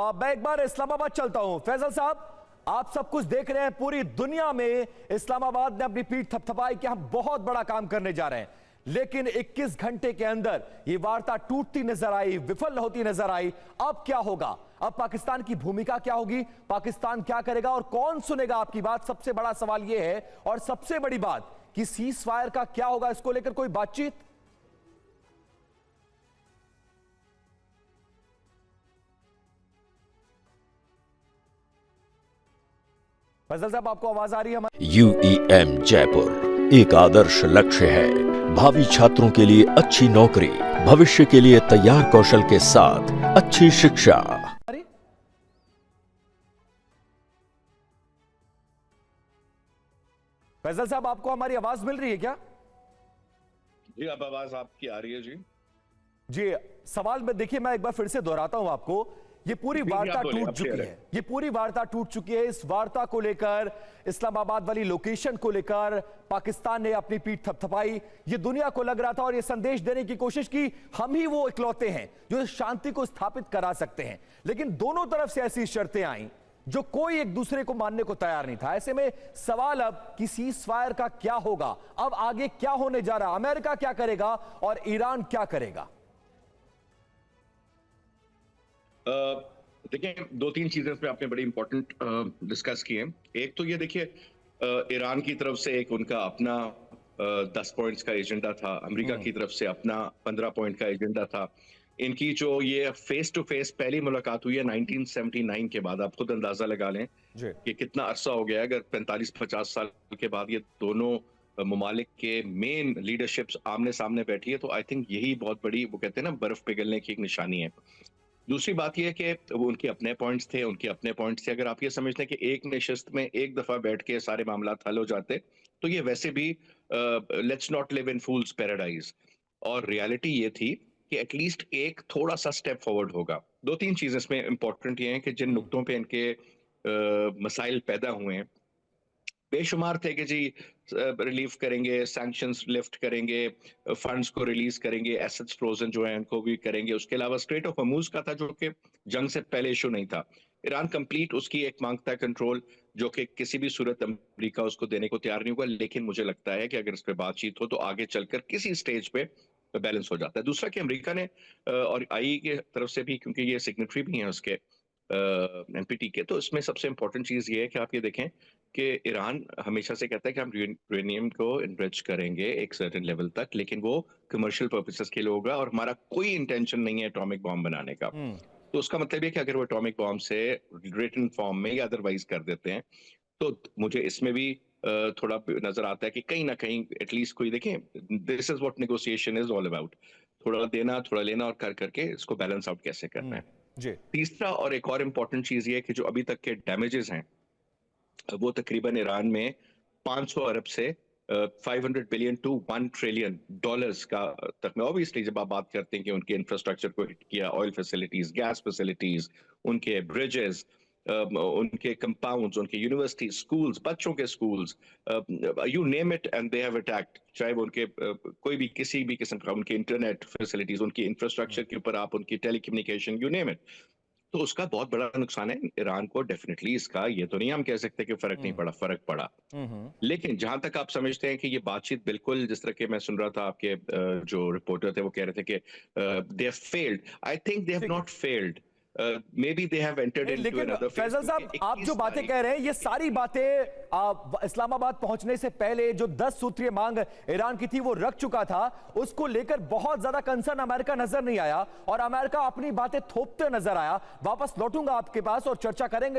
मैं एक बार इस्लामाबाद चलता हूं। फैजल साहब, आप सब कुछ देख रहे हैं, पूरी दुनिया में इस्लामाबाद ने अपनी पीठ थपथपाई कि हम बहुत बड़ा काम करने जा रहे हैं, लेकिन 21 घंटे के अंदर ये वार्ता टूटती नजर आई, विफल होती नजर आई। अब क्या होगा? अब पाकिस्तान की भूमिका क्या होगी? पाकिस्तान क्या करेगा और कौन सुनेगा आपकी बात? सबसे बड़ा सवाल यह है। और सबसे बड़ी बात कि सीज फायर का क्या होगा, इसको लेकर कोई बातचीत? फैजल साहब, आपको आवाज आ रही है? UEM जयपुर एक आदर्श लक्ष्य है। भावी छात्रों के लिए अच्छी नौकरी, भविष्य के लिए तैयार कौशल के साथ अच्छी शिक्षा। फैजल साहब, आपको हमारी आवाज मिल रही है क्या? जी, अब आवाज आपकी आ रही है। जी, सवाल में देखिए, मैं एक बार फिर से दोहराता हूं आपको। ये पूरी वार्ता टूट चुकी है, ये पूरी वार्ता टूट चुकी है। इस वार्ता को लेकर, इस्लामाबाद वाली लोकेशन को लेकर पाकिस्तान ने अपनी पीठ थपथपाई। ये दुनिया को लग रहा था और ये संदेश देने की कोशिश की, हम ही वो इकलौते हैं जो शांति को स्थापित करा सकते हैं। लेकिन दोनों तरफ से ऐसी शर्तें आई जो कोई एक दूसरे को मानने को तैयार नहीं था। ऐसे में सवाल अब कि सीज फायर का क्या होगा, अब आगे क्या होने जा रहा, अमेरिका क्या करेगा और ईरान क्या करेगा? देखिए, दो तीन चीजें पे आपने बड़ी इंपॉर्टेंट डिस्कस की हैं। एक तो ये देखिए, ईरान की तरफ से एक उनका अपना 10 पॉइंट्स का एजेंडा था, अमेरिका की तरफ से अपना 15 पॉइंट का एजेंडा था। इनकी जो ये फेस टू फेस पहली मुलाकात हुई है 1979 के बाद, आप खुद अंदाजा लगा लें कि कितना अरसा हो गया है। अगर 45-50 साल के बाद ये दोनों ममालिक के मेन लीडरशिप्स आमने सामने बैठी है, तो आई थिंक यही बहुत बड़ी, वो कहते हैं ना, बर्फ पिघलने की एक निशानी है। दूसरी बात यह है कि वो उनके अपने पॉइंट्स थे, उनके अपने पॉइंट्स थे। अगर आप ये समझते हैं कि एक नशिस्त में एक दफा बैठ के सारे मामला हल हो जाते, तो ये वैसे भी let's not live in fools paradise. और रियलिटी ये थी कि एटलीस्ट एक थोड़ा सा स्टेप फॉरवर्ड होगा। दो तीन चीजें इसमें इंपॉर्टेंट ये हैं कि जिन नुक्तों पे इनके मसाइल पैदा हुए हैं, बेशुमार थे कि जी रिलीफ करेंगे, सैंक्शंस लिफ्ट करेंगे, फंड्स को रिलीज करेंगे, एसेट्स फ्रोजन जो है उनको भी करेंगे। उसके अलावा स्ट्रेट ऑफ हॉर्मुज का था, जो कि जंग से पहले इशू नहीं था। ईरान कंप्लीट उसकी एक मांगता है कंट्रोल, जो कि किसी भी सूरत अमेरिका उसको देने को तैयार नहीं होगा। लेकिन मुझे लगता है कि अगर इस पर बातचीत हो तो आगे चलकर किसी स्टेज पे बैलेंस हो जाता है। दूसरा कि अमेरिका ने और आई की तरफ से भी, क्योंकि ये सिग्नेटरी भी हैं उसके एनपीटी के, तो इसमें सबसे इंपॉर्टेंट चीज ये है कि आप ये देखें कि ईरान हमेशा से कहता है कि हम यूरेनियम को इनरिच करेंगे एक सर्टेन लेवल तक, लेकिन वो कमर्शियल पर्पसेस के लिए होगा और हमारा कोई इंटेंशन नहीं है एटॉमिक बॉम्ब बनाने का। तो उसका मतलब ये कि अगर वो एटॉमिक बॉम्ब से रिटन फॉर्म में या अदरवाइज कर देते हैं, तो मुझे इसमें भी थोड़ा नजर आता है कि कहीं ना कहीं एटलीस्ट कोई, देखें, this is what negotiation is all about, थोड़ा देना थोड़ा लेना और कर करके इसको बैलेंस आउट कैसे करना है। जी। तीसरा और एक और इम्पोर्टेंट चीज ये है कि जो अभी तक के डैमेजेस हैं वो तकरीबन ईरान में 500 अरब से 500 बिलियन टू 1 ट्रिलियन डॉलर्स का तक में। ऑब्वियसली जब आप बात करते हैं कि उनके इंफ्रास्ट्रक्चर को हिट किया, ऑयल फैसिलिटीज, गैस फैसिलिटीज, उनके ब्रिजेस, उनके कंपाउंड्स, उनके यूनिवर्सिटीज, स्कूल्स, बच्चों के schools, you name it and they have attacked. चाहे वो उनके कोई भी किसी भी किस्म का, उनके इंटरनेट फैसिलिटीज, उनकी इंफ्रास्ट्रक्चर के ऊपर आप उनकी टेलीकम्युनिकेशन, यू नेम इट, तो उसका बहुत बड़ा नुकसान है ईरान को। डेफिनेटली इसका ये तो नहीं हम कह सकते कि फर्क नहीं पड़ा, फर्क पड़ा। लेकिन जहां तक आप समझते हैं कि ये बातचीत बिल्कुल, जिस तरह के मैं सुन रहा था आपके जो रिपोर्टर थे वो कह रहे थे कि they have failed, I think they have not failed, maybe they have entered into लेकिन another phase। फैजल साहब, आप जो बातें कह रहे हैं, ये सारी बातें इस्लामाबाद पहुंचने से पहले जो 10 सूत्रीय मांग ईरान की थी वो रख चुका था। उसको लेकर बहुत ज्यादा कंसर्न अमेरिका नजर नहीं आया और अमेरिका अपनी बातें थोपते नजर आया। वापस लौटूंगा आपके पास और चर्चा करेंगे।